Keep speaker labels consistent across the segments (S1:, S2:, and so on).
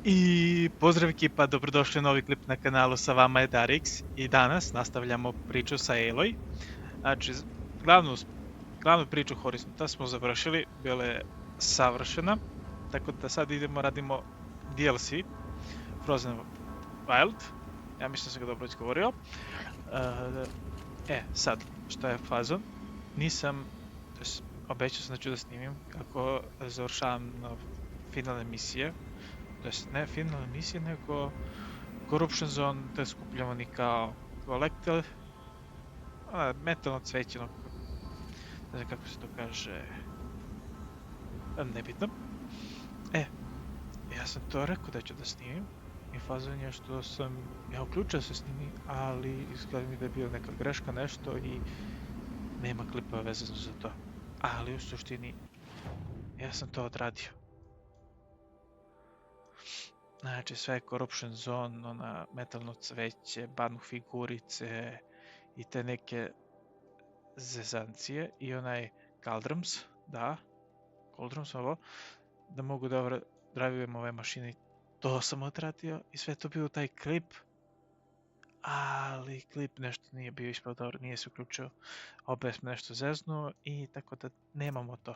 S1: I pozdrav ekipa, dobrodošli u novi klip na kanalu, sa vama je Darix i danas nastavljamo priču sa Eloj. Znači, glavnu priču Horizonta smo završili, bila je savršena, tako da sad radimo DLC, Frozen Wild, ja mislim da sam ga dobro izgovorio. Sad, šta je fazon? Obećao sam da ću da snimim kako završavam finalne misije. Ne finalne misije, nego Corruption Zone, te skupljamo kao kolektor, metalno cveće, ne znam kako se to kaže, nebitno. Ja sam to rekao da ću da snimim i fazon je što sam, ja uključio se snimi, ali izgleda mi da je bila neka greška, nešto i nema klipa vezano za to. Ali u suštini, ja sam to odradio. Znači, sve je Corruption Zone, ona metalno cveće, banu figurice i te neke zezancije i onaj Cauldrons, ovo, da mogu da odradim ove mašine. To sam odradio i sve to bio taj klip, ali klip nešto nije bio ispod dobro, nije se uključio, opet smo nešto zeznuo i tako da nemamo to.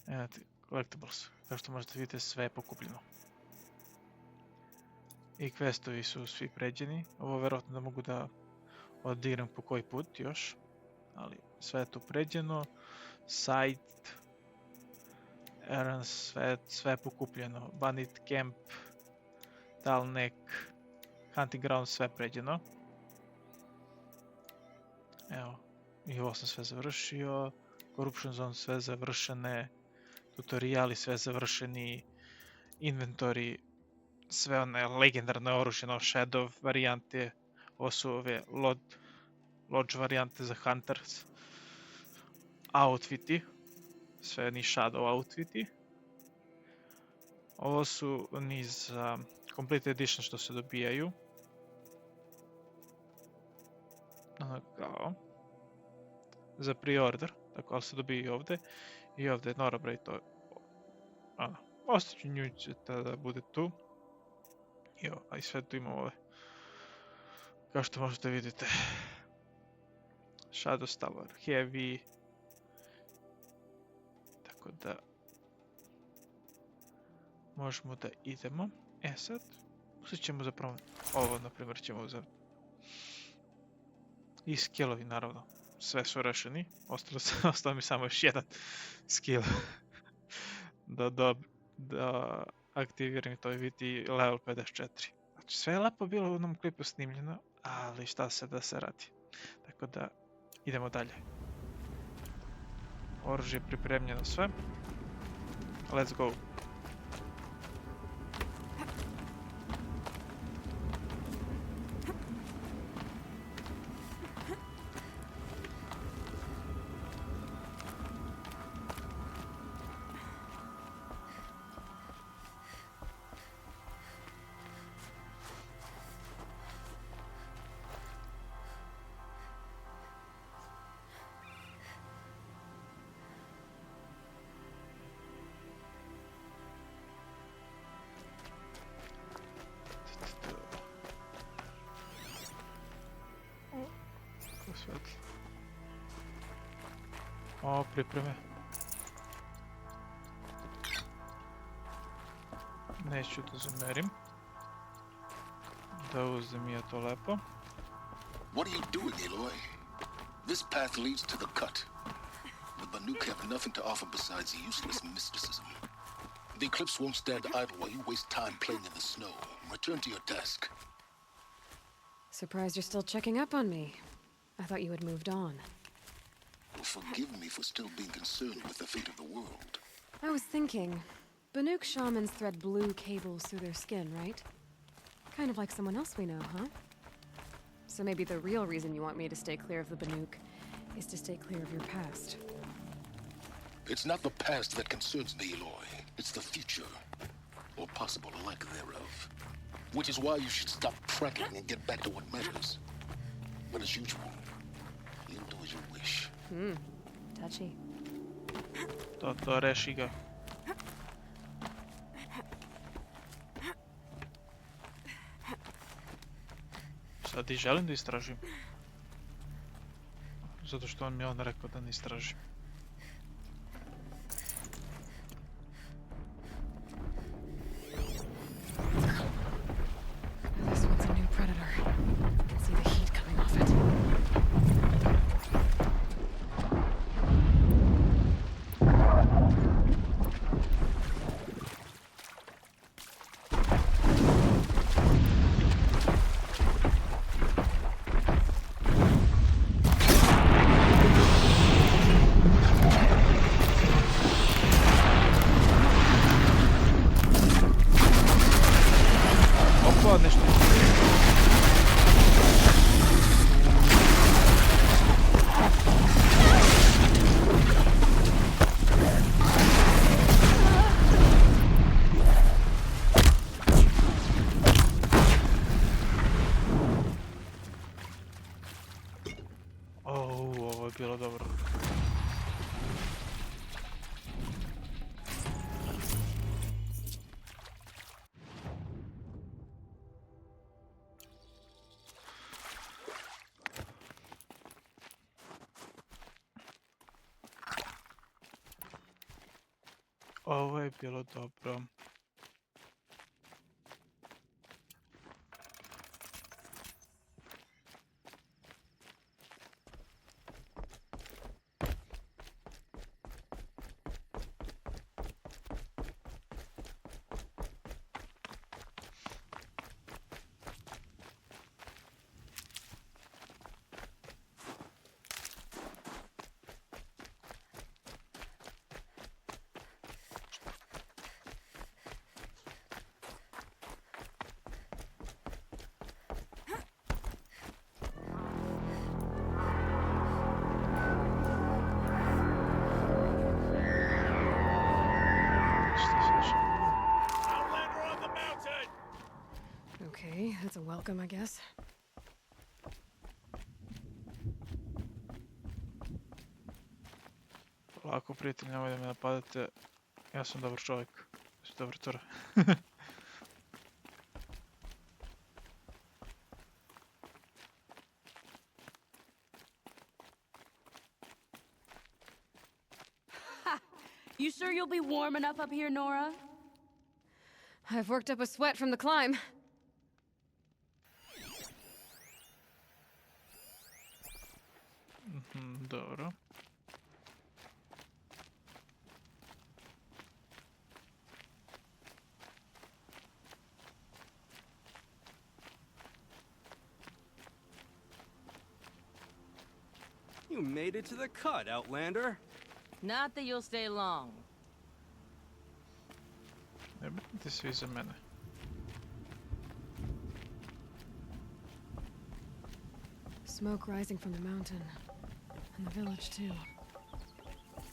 S1: Evo ti, collectibles, kao što možete vidjeti sve je pokupljeno. I questovi su svi pređeni, ovo verovatno da mogu da odigram po koji put još, ali sve je tu pređeno, site, errands, sve je pokupljeno, bandit camp, talnek, hunting ground, sve pređeno. Evo, i ovo sam sve završio, corruption zone sve završene, tutoriali sve završeni, inventory, sve one legendarne oružje, shadow varijante, ovo su ove lodge varijante za hunters, outfiti, sve ni shadow outfiti. Ovo su niz complete edition što se dobijaju. Kao za pre-order, tako ali se dobije i ovdje. I ovdje je Norabra to. Ostaću nju da bude tu. I sve tu imamo ove. Kao što možete vidjeti. Shadow Tower, Heavy. Tako da možemo da idemo. Sad uzet ćemo zapravo ovo, na primjer ćemo uzeti. I skillovi naravno, sve su rešeni, ostalo mi samo još jedan skill da aktiviram to i vidi level 54. Znači sve je lepo bilo u onom klipu snimljeno, ali šta se da se radi. Tako da idemo dalje. Oružje je pripremljeno sve. Let's go. Pripreme. Neću da zamerim. Da uzem ja to lepo.
S2: What are you doing, Aloy? This path leads to the cut. The Banuk have nothing to offer besides useless mysticism. The Eclipse won't stand idle while you waste time playing in the snow. Return to your task.
S3: Surprised you're still checking up on me. I thought you had moved on.
S2: Forgive me for still being concerned with the fate of the world.
S3: I was thinking, Banuk shamans thread blue cables through their skin, right? Kind of like someone else we know, huh? So maybe the real reason you want me to stay clear of the Banuk is to stay clear of your past.
S2: It's not the past that concerns me, Aloy. It's the future, or possible lack thereof. Which is why you should stop prattling and get back to what matters. But as usual, you'll do as you wish.
S3: Touchy.
S1: To reši ga. Sad i želim da istražim. Zato što on mi je on rekao da ne istražim.
S3: This one's a new predator. I can see the heat coming off it.
S1: Opa, nešto. Ovo je bilo dobro. Ovo je bilo dobro.
S3: Okay, that's a welcome, I guess.
S1: Polako, prijatelji, nemoj da me napadate. Ja sam dobar čovjek. Ja sam dobar cura.
S4: You sure you'll be warm enough up here, Nora?
S3: I've worked up a sweat from the climb.
S1: Dobro.
S5: You made it to the cut, Outlander.
S4: Not that you'll stay long.
S1: Ne brinite svi za mene.
S3: Smoke rising from the mountain. And the village, too.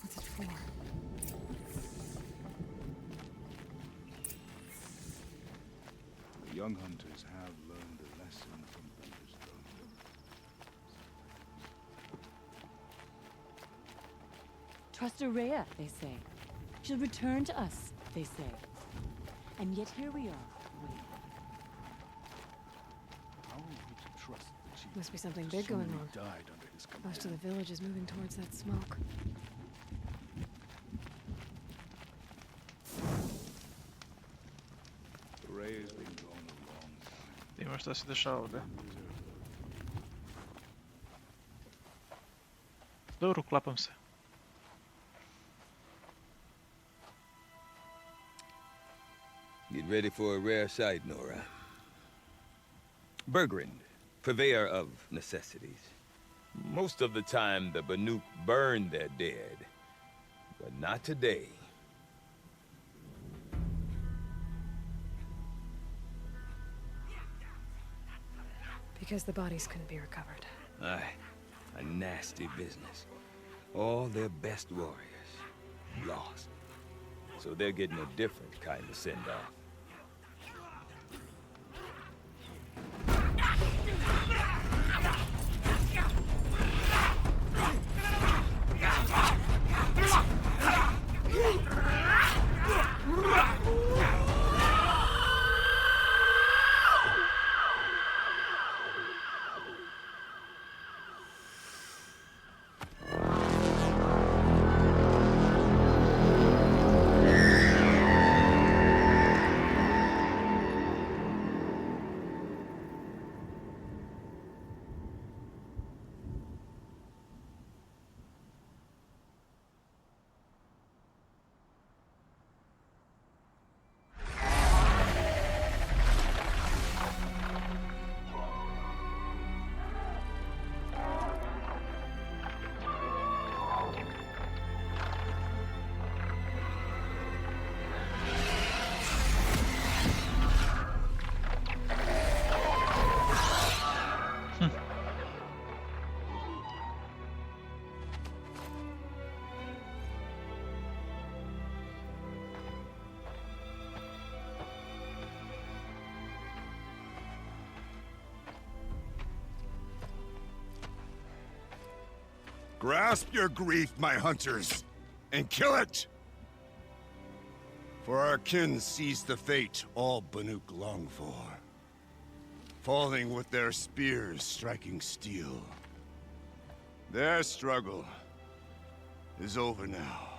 S3: What's it for?
S6: The young hunters have learned a lesson from thunderstorm.
S4: Trust Araya, they say. She'll return to us, they say. And yet here we are, waiting.
S6: How are we to trust the chief?
S3: Must be something big going on.
S6: Died under his command.
S3: Most of the village is moving towards that smoke.
S6: The ray has been gone a long time.
S1: Ima šta se dešava ovdje. Dobro, uklapam se.
S7: Get ready for a rare sight, Nora. Bergrind, purveyor of necessities. Most of the time, the Banuk burn their dead. But not today.
S3: Because the bodies couldn't be recovered.
S7: Aye, a nasty business. All their best warriors lost. So they're getting a different kind of send-off.
S6: Grasp your grief, my hunters, and kill it! For our kin sees the fate all Banuk long for. Falling with their spears striking steel. Their struggle is over now.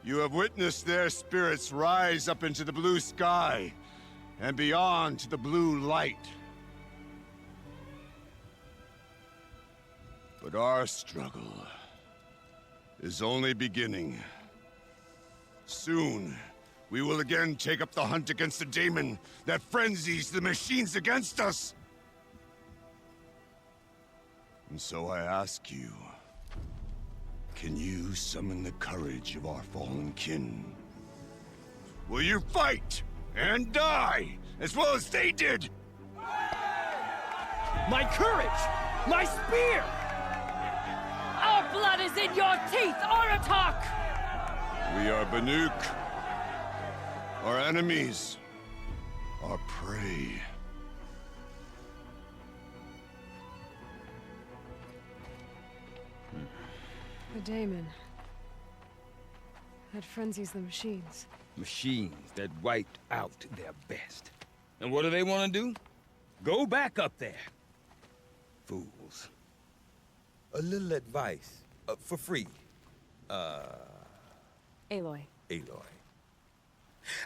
S6: You have witnessed their spirits rise up into the blue sky and beyond to the blue light. But our struggle is only beginning. Soon, we will again take up the hunt against the daemon that frenzies the machines against us. And so I ask you, can you summon the courage of our fallen kin? Will you fight and die as well as they did?
S5: My courage! My spear!
S4: Our blood is in your teeth, Aratak!
S6: We are Banuk. Our enemies are prey.
S3: The daemon. That frenzies the machines.
S7: Machines that wiped out their best. And what do they want to do? Go back up there. Fools. A little advice, for free.
S3: Aloy.
S7: Aloy.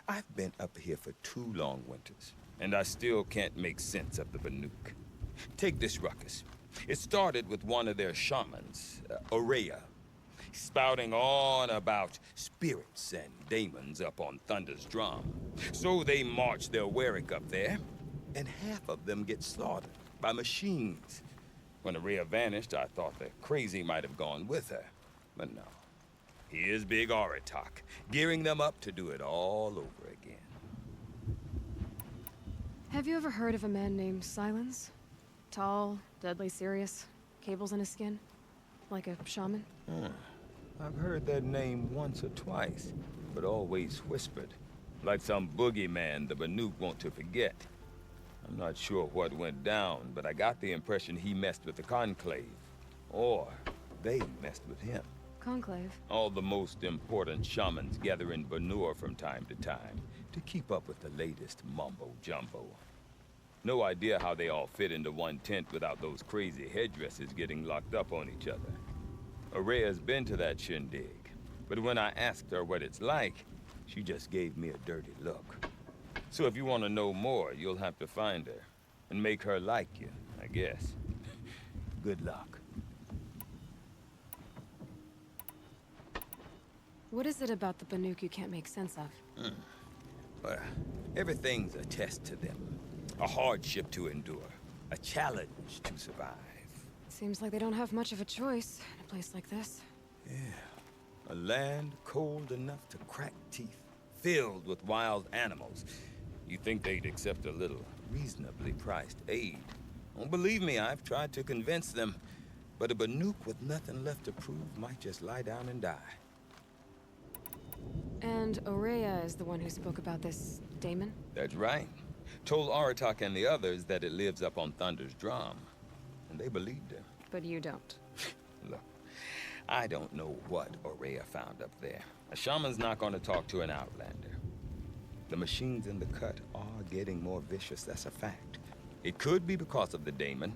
S7: I've been up here for 2 long winters, and I still can't make sense of the Banuk. Take this ruckus. It started with one of their shamans, Aurea, spouting on about spirits and daemons up on Thunder's drum. So they march their Warwick up there, and half of them get slaughtered by machines. When Aurea vanished, I thought the crazy might have gone with her, but no. Here's Big Aratak, gearing them up to do it all over again.
S3: Have you ever heard of a man named Silence? Tall, deadly serious, cables in his skin? Like a shaman?
S7: I've heard that name once or twice, but always whispered. Like some boogeyman the Banuk want to forget. I'm not sure what went down, but I got the impression he messed with the Conclave. Or they messed with him.
S3: Conclave?
S7: All the most important shamans gather in Banur from time to time to keep up with the latest mumbo-jumbo. No idea how they all fit into one tent without those crazy headdresses getting locked up on each other. Aurea's been to that shindig, but when I asked her what it's like, she just gave me a dirty look. So if you want to know more, you'll have to find her and make her like you, I guess. Good luck.
S3: What is it about the Banuk you can't make sense of?
S7: Well, everything's a test to them. A hardship to endure. A challenge to survive.
S3: Seems like they don't have much of a choice in a place like this.
S7: A land cold enough to crack teeth, filled with wild animals. You'd think they'd accept a little reasonably priced aid. Don't believe me, I've tried to convince them. But a Banuk with nothing left to prove might just lie down and die.
S3: And Aurea is the one who spoke about this daemon?
S7: That's right. Told Aratak and the others that it lives up on Thunder's drum. And they believed him.
S3: But you don't.
S7: Look, I don't know what Aurea found up there. A shaman's not going to talk to an outlander. The machines in the cut are getting more vicious, that's a fact. It could be because of the daemon,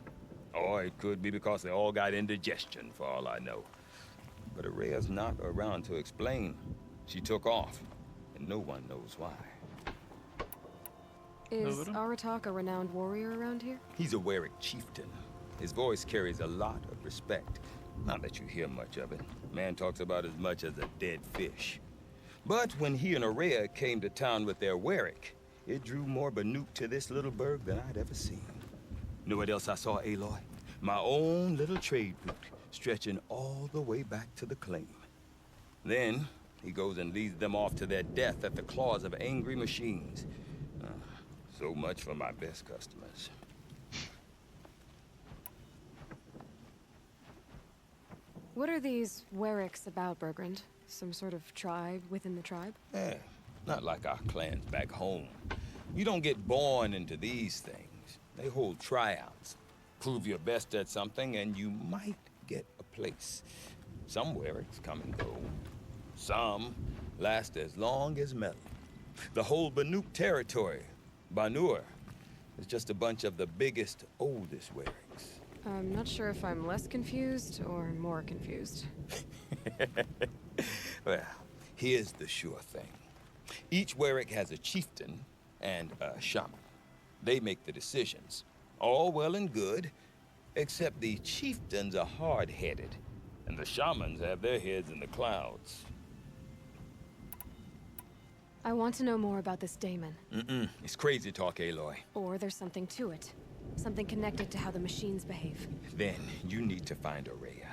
S7: or it could be because they all got indigestion, for all I know. But Aurea's not around to explain. She took off, and no one knows why.
S3: Is Aratak a renowned warrior around here?
S7: He's a Warwick chieftain. His voice carries a lot of respect. Not that you hear much of it. Man talks about as much as a dead fish. But when he and Aurea came to town with their Warwick, it drew more Banuk to this little burg than I'd ever seen. You know what else I saw, Aloy? My own little trade route, stretching all the way back to the claim. Then, he goes and leads them off to their death at the claws of angry machines. So much for my best customers.
S3: What are these Warwicks about, Bergrand? Some sort of tribe within the tribe?
S7: Not like our clans back home. You don't get born into these things. They hold tryouts. Prove your best at something, and you might get a place. Some Wericks come and go. Some last as long as Melon. The whole Banuk territory, Banur, is just a bunch of the biggest, oldest Wericks.
S3: I'm not sure if I'm less confused or more confused.
S7: Well, here's the sure thing. Each Werick has a chieftain and a shaman. They make the decisions. All well and good, except the chieftains are hard-headed, and the shamans have their heads in the clouds.
S3: I want to know more about this daemon.
S7: It's crazy talk, Aloy.
S3: Or there's something to it. Something connected to how the machines behave.
S7: Then you need to find Aurea.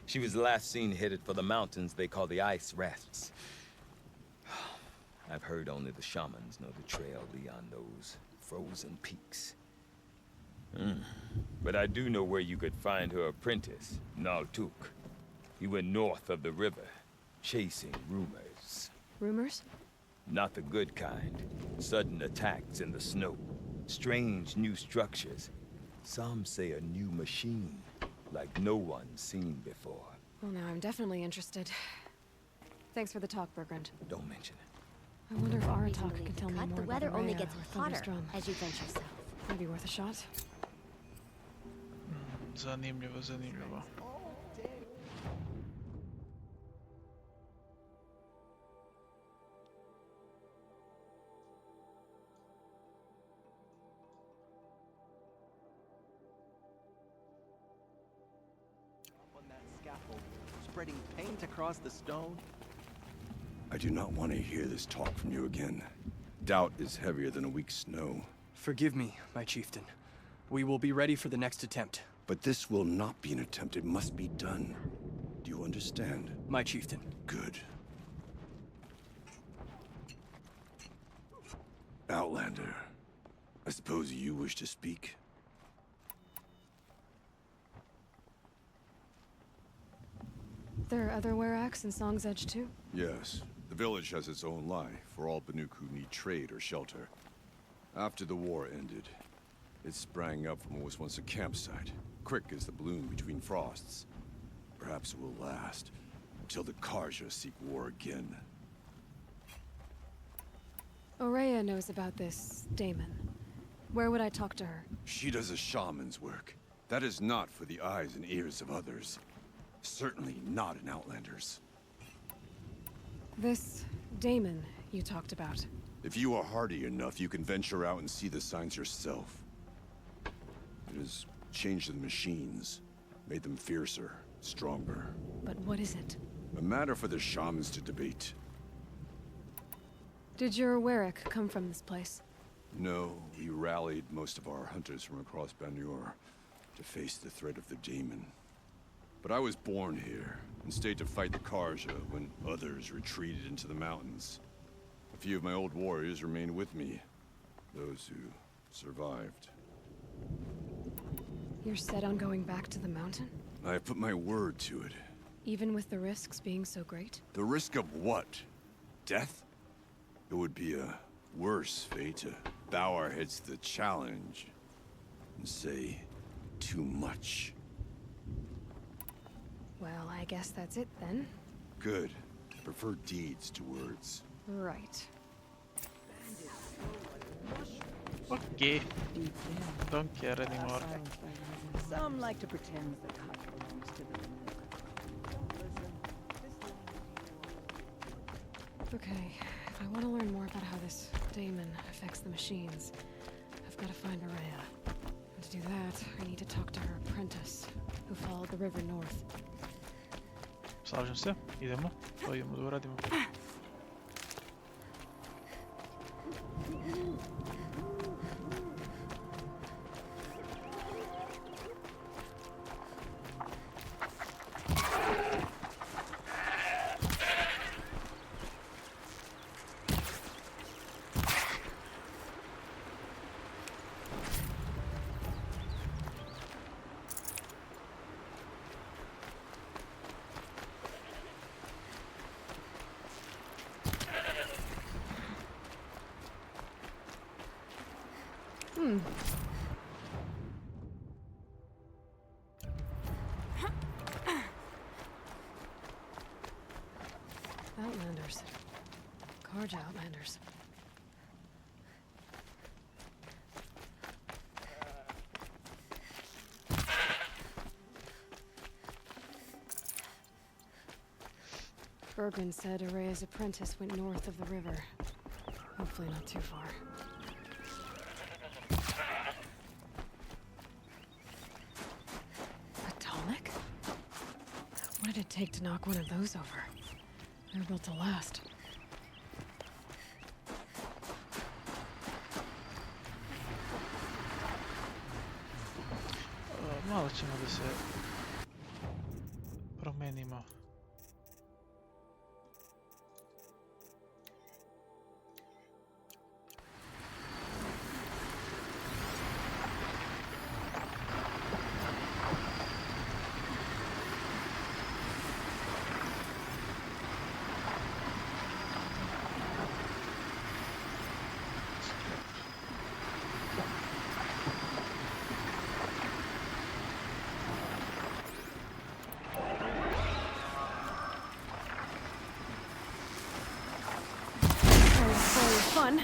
S7: She was last seen headed for the mountains they call the Ice Rests. I've heard only the shamans know the trail beyond those frozen peaks. But I do know where you could find her apprentice, Naltuk. He went north of the river, chasing rumors.
S3: Rumors?
S7: Not the good kind. Sudden attacks in the snow. Strange new structures. Some say a new machine, like no one's seen before.
S3: Well, now I'm definitely interested. Thanks for the talk, Bergrand.
S7: Don't mention it.
S3: I wonder if Aratak can tell me
S8: cut,
S3: more
S8: the
S3: about
S8: weather only
S3: Aurea
S8: gets
S3: or
S8: hotter
S3: Thunder's drum.
S8: as you venture south.
S3: Maybe worth a shot.
S1: Zanimljivo, zanimljivo.
S5: On that scaffold, spreading paint across the stone.
S6: I do not want to hear this talk from you again. Doubt is heavier than a week's snow.
S5: Forgive me, my chieftain. We will be ready for the next attempt.
S6: But this will not be an attempt. It must be done. Do you understand?
S5: My chieftain.
S6: Good. Outlander, I suppose you wish to speak?
S3: There are other Weraks in Song's Edge too?
S6: Yes. The village has its own lie for all Banuk who need trade or shelter. After the war ended, it sprang up from what was once a campsite, quick as the bloom between frosts. Perhaps it will last until the Karja seek war again.
S3: Aurea knows about this daemon. Where would I talk to her?
S6: She does a shaman's work. That is not for the eyes and ears of others. Certainly not an Outlander's.
S3: This daemon you talked about.
S6: If you are hardy enough, you can venture out and see the signs yourself. It has changed the machines, made them fiercer, stronger.
S3: But what is it?
S6: A matter for the shamans to debate.
S3: Did your Werik come from this place?
S6: No, we rallied most of our hunters from across Banur to face the threat of the daemon. But I was born here and stayed to fight the Karja when others retreated into the mountains. A few of my old warriors remained with me, those who survived.
S3: You're set on going back to the mountain?
S6: I have put my word to it.
S3: Even with the risks being so great?
S6: The risk of what? Death? It would be a worse fate to bow our heads to the challenge and say too much.
S3: Well, I guess that's it then.
S6: Good. I prefer deeds to words.
S3: Right.
S1: Okay. Don't care anymore.
S4: Some like to pretend the cut belongs to them.
S3: Okay, if I want to learn more about how this daemon affects the machines, I've got to find Aurea. And to do that, I need to talk to her apprentice, who followed the river north.
S1: Slažem se, idemo, to idemo da uradimo.
S3: charge Outlanders. Bergman said Araya's apprentice went north of the river. Hopefully not too far. A tonic? What did it take to knock one of those over? They're built to last.
S1: Malo ćemo da se promenimo.
S3: Fun.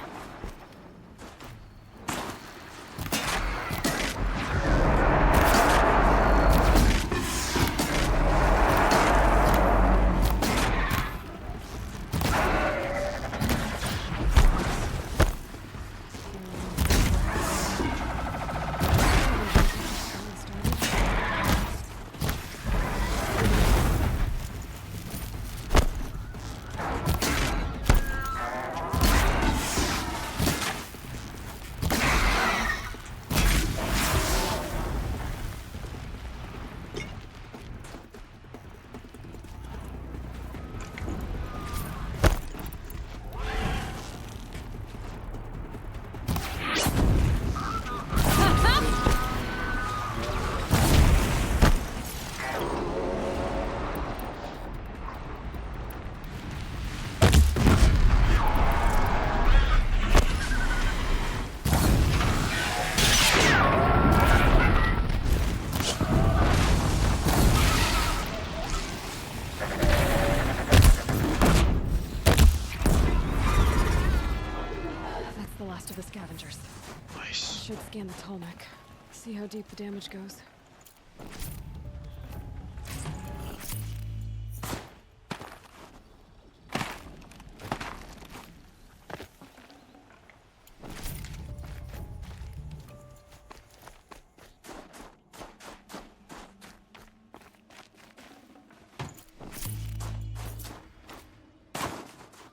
S3: Should scan the Tolmec. See how deep the damage goes.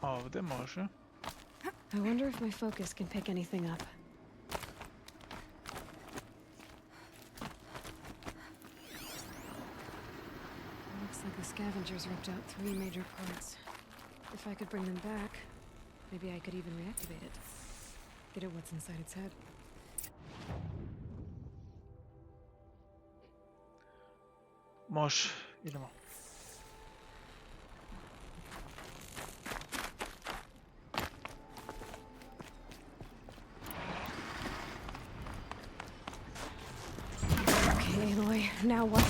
S1: Ovdje može.
S3: I wonder if my focus can pick anything up. Looks like the scavengers ripped out 3 major parts. If I could bring them back, maybe I could even reactivate it. Get at what's inside its head.
S1: Može, idemo.
S3: Okay, Aloy, now what?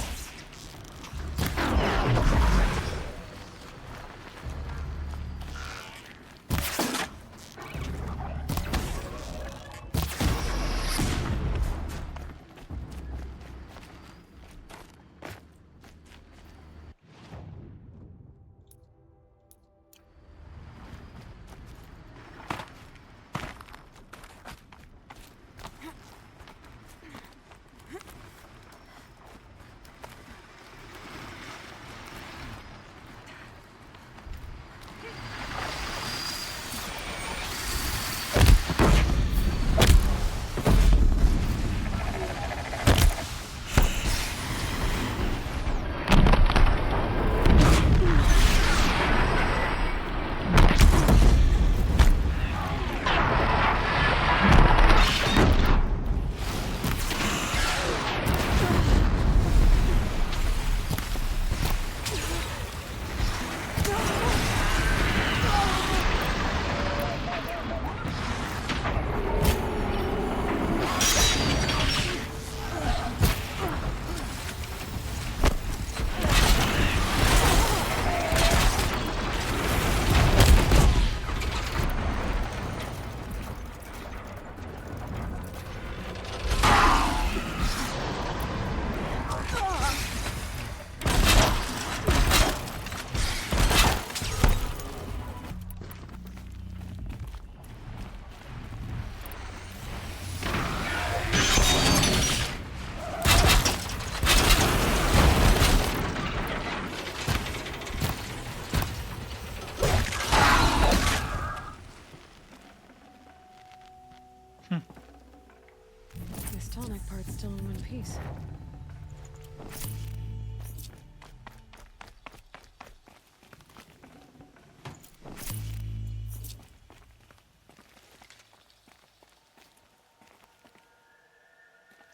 S3: tall neck part's still in one piece.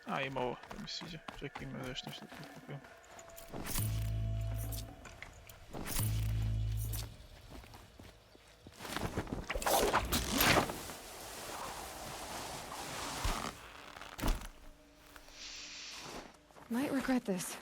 S1: A, ima ovo, da mi se sviđa. Čekaj, ima još nešto da kupim.
S3: Might regret this.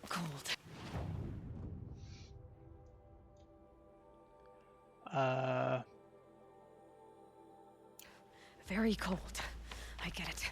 S3: Cold. Very cold. I get it.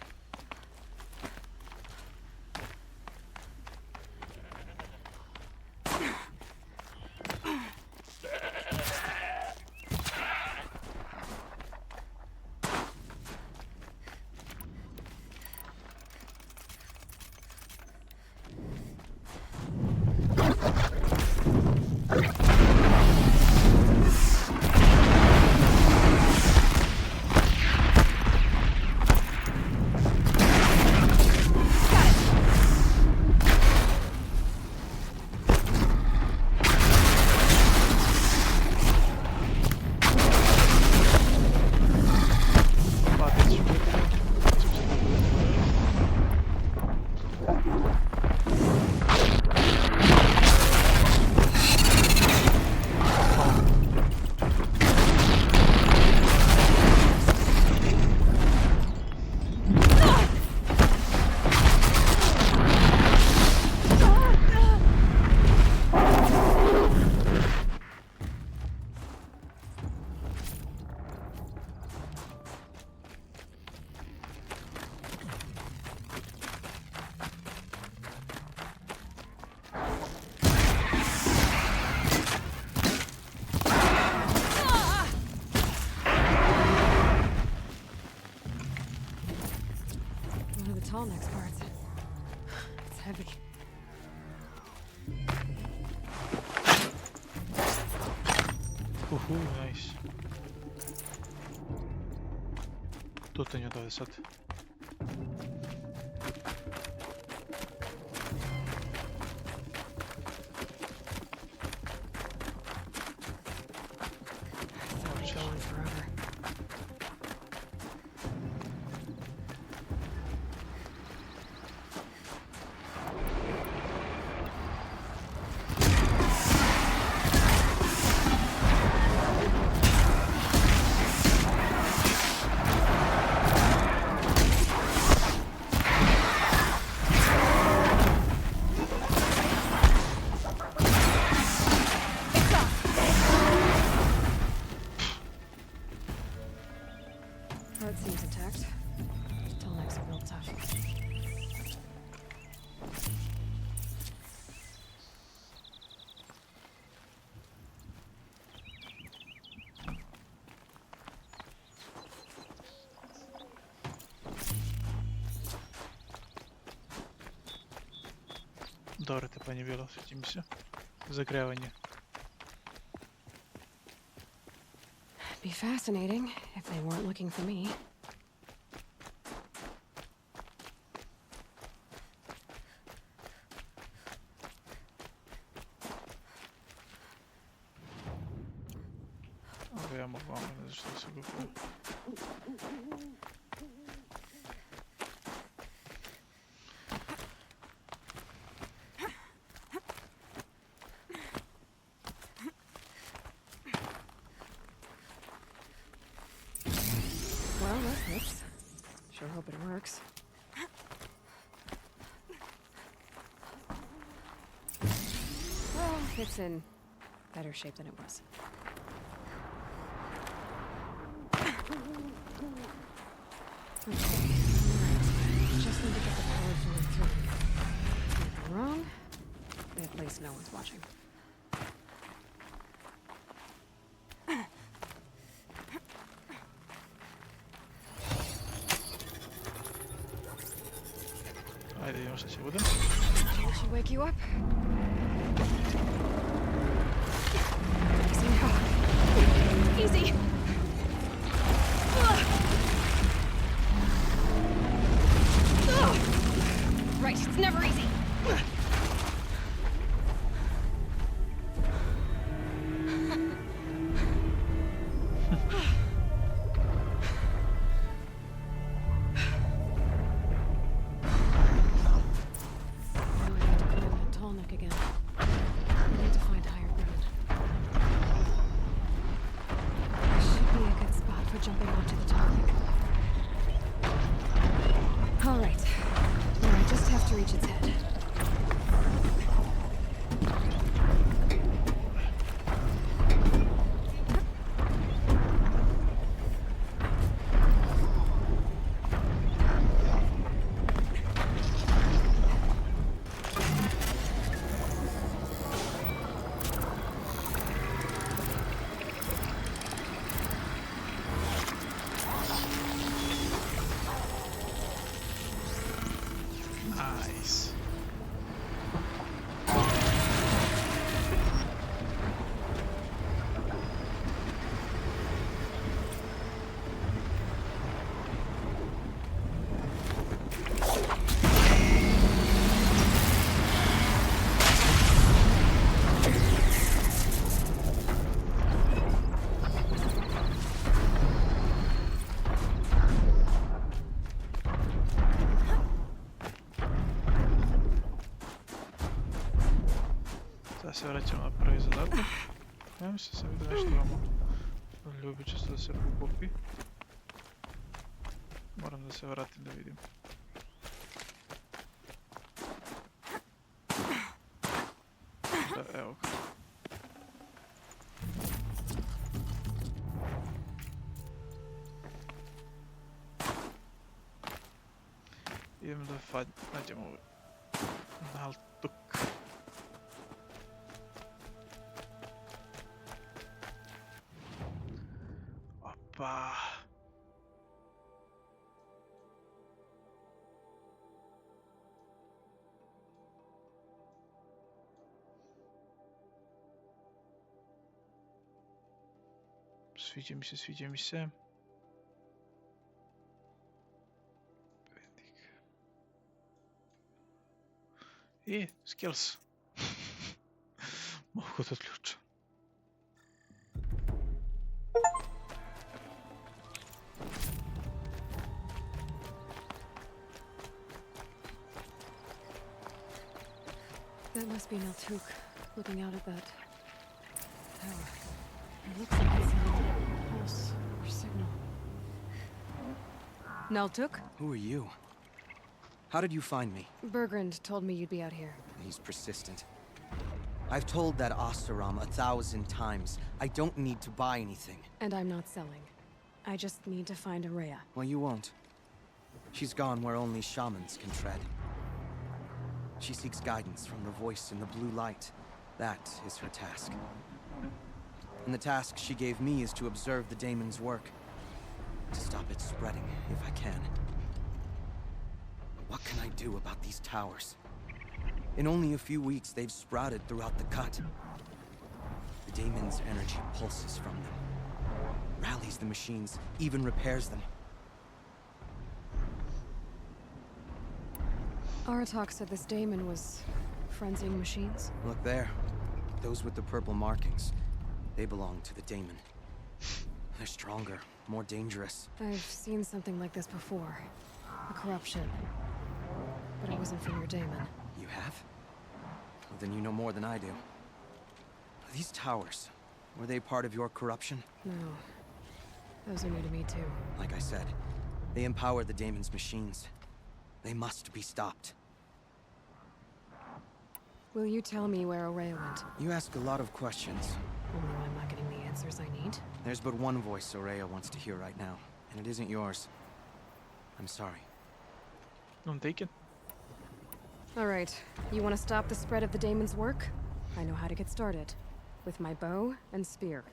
S3: Tall next parts. It's heavy.
S1: Nice. Tutanj od ove sad.
S3: Forever. Heart seems intact. Tall necks are real tough.
S1: Добре, тепер не біло, світимося. Загрявання.
S3: Be fascinating if they weren't looking for me.
S1: Але я могла мене зайшли собі.
S3: Well, that hits. Sure hope it works. Well, it's in better shape than it was. Okay, alright. Just need to get the power fully through. Nothing wrong. At least no one's watching. wake you up? Easy now. Easy! Right, it's never easy.
S1: Nice. Sada se vraćamo na prvi zadatak. Ja mislim da sam vidio nešto vamo. Ljubit će se da se pokupi. Moram da se vratim da vidim. Da, evo ga. Idemo da nađemo ovaj naltuk. Opa. Sviđa mi se, sviđa mi se. I skills. Mogu da odključam.
S3: That must be Naltuk, looking out at that tower. It looks like it's a pulse or signal. Naltuk?
S5: Who are you? How did you find me?
S3: Bergrand told me you'd be out here.
S5: He's persistent. I've told that Ostaram 1,000 times. I don't need to buy anything.
S3: And I'm not selling. I just need to find Araya.
S5: Well, you won't. She's gone where only shamans can tread. She seeks guidance from the voice in the blue light. That is her task. And the task she gave me is to observe the daemon's work. To stop it spreading, if I can. What can I do about these towers? In only a few weeks, they've sprouted throughout the cut. The daemon's energy pulses from them. Rallies the machines, even repairs them.
S3: Aratak said this daemon was frenzying machines.
S5: Look there. Those with the purple markings. They belong to the daemon. They're stronger, more dangerous.
S3: I've seen something like this before. A corruption. But it wasn't from your daemon.
S5: You have? Well, then you know more than I do. These towers, were they part of your corruption?
S3: No. Those are new to me too.
S5: Like I said, they empower the daemon's machines. They must be stopped.
S3: Will you tell me where Araya went?
S5: You ask a lot of questions.
S3: Only when I'm not getting the answers I need.
S5: There's but one voice Araya wants to hear right now, and it isn't yours. I'm sorry.
S1: I'm taken.
S3: Alright, you want to stop the spread of the daemon's work? I know how to get started. With my bow and spear.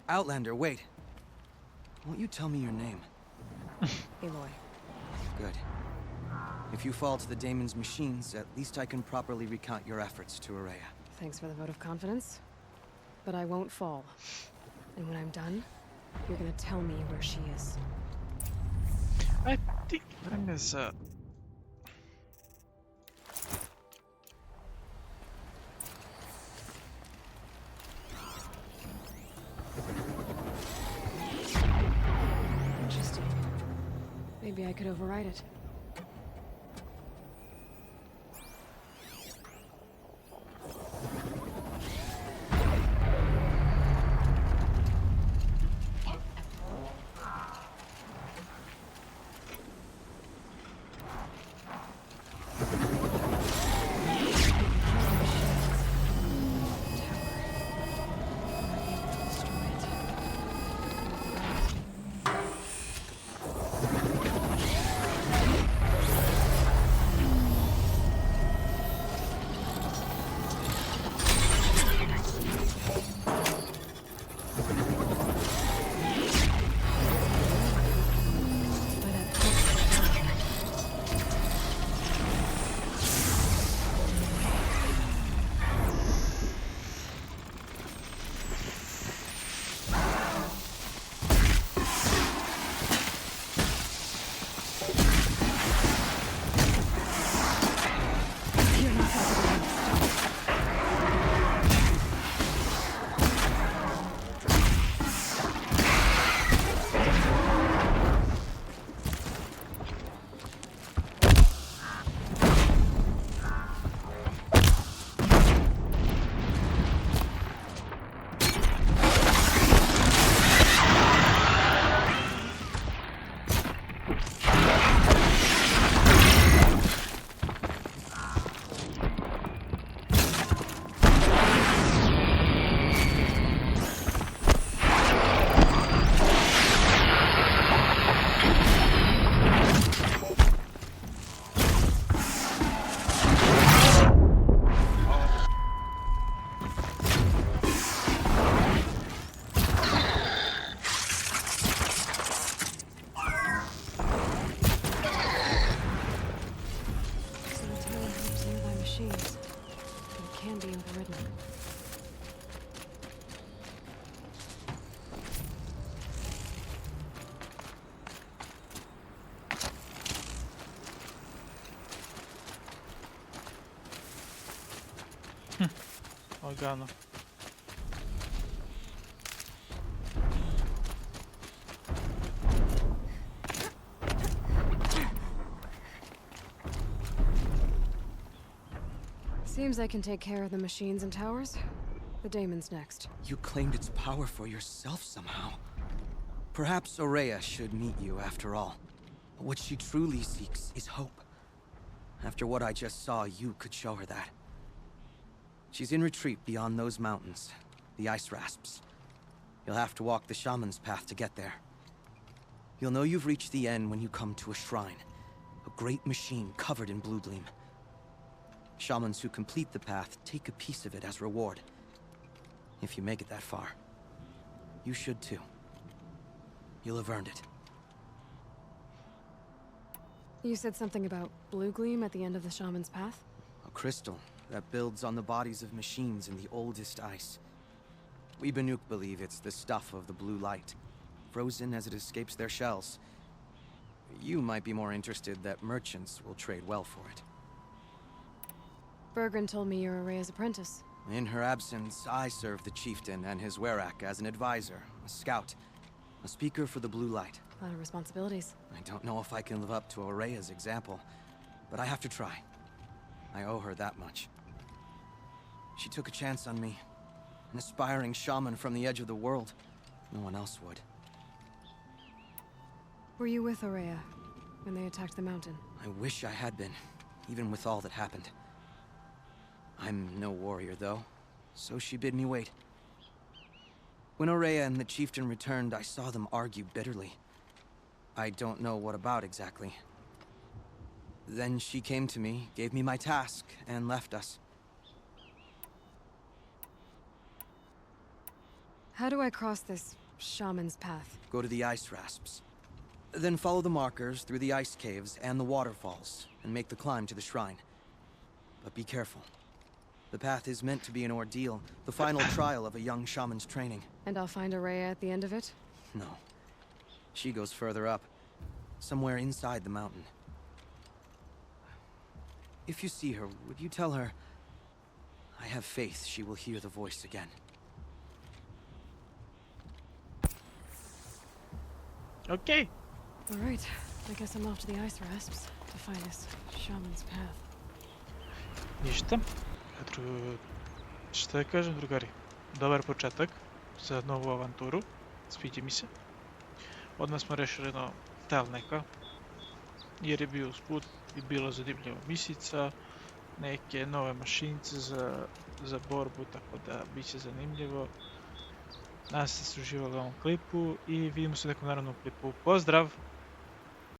S5: Outlander, wait. Won't you tell me your name?
S3: Aloy.
S5: Good. If you fall to the daemon's machines, at least I can properly recount your efforts to Aurea.
S3: Thanks for the vote of confidence. But I won't fall. And when I'm done, you're gonna tell me where she is.
S1: I think bring us
S3: Interesting. Maybe I could override it.
S1: Organo.
S3: Seems I can take care of the machines and towers. The daemon's next.
S5: You claimed its power for yourself somehow. Perhaps Aurea should meet you after all. What she truly seeks is hope. After what I just saw, you could show her that. She's in retreat beyond those mountains, the ice rasps. You'll have to walk the shaman's path to get there. You'll know you've reached the end when you come to a shrine, a great machine covered in blue gleam. Shamans who complete the path take a piece of it as reward. If you make it that far, you should too. You'll have earned it.
S3: You said something about blue gleam at the end of the shaman's path?
S5: A crystal that builds on the bodies of machines in the oldest ice. We Banuk believe it's the stuff of the blue light, frozen as it escapes their shells. You might be more interested that merchants will trade well for it.
S3: Bergren told me you're Aurea's apprentice.
S5: In her absence, I serve the chieftain and his werak as an advisor, a scout, a speaker for the blue light.
S3: A lot of responsibilities.
S5: I don't know if I can live up to Aurea's example, but I have to try. I owe her that much. She took a chance on me, an aspiring shaman from the edge of the world. No one else would.
S3: Were you with Aurea when they attacked the mountain?
S5: I wish I had been, even with all that happened. I'm no warrior, though, so she bid me wait. When Aurea and the chieftain returned, I saw them argue bitterly. I don't know what about exactly. Then she came to me, gave me my task, and left us.
S3: How do I cross this shaman's path?
S5: Go to the ice rasps. Then follow the markers through the ice caves and the waterfalls, and make the climb to the shrine. But be careful. The path is meant to be an ordeal, the final trial of a young shaman's training.
S3: And I'll find Araya at the end of it?
S5: No. She goes further up, somewhere inside the mountain. If you see her, would you tell her, I have faith she will hear the voice again.
S1: Okej.
S3: Alright, I guess I'm off to the ice rasps to find this shaman's path.
S1: Ništa. Šta da kažem, drugari? Dobar početak za novu avanturu. Sviđa mi se. Odmah smo rešili jedno telneka, jer je bio usput i bila zanimljiva misica, neke nove mašinice za borbu, tako da bit će zanimljivo. Nadam se da ste uživali u ovom klipu i vidimo se u nekom narednom klipu. Pozdrav!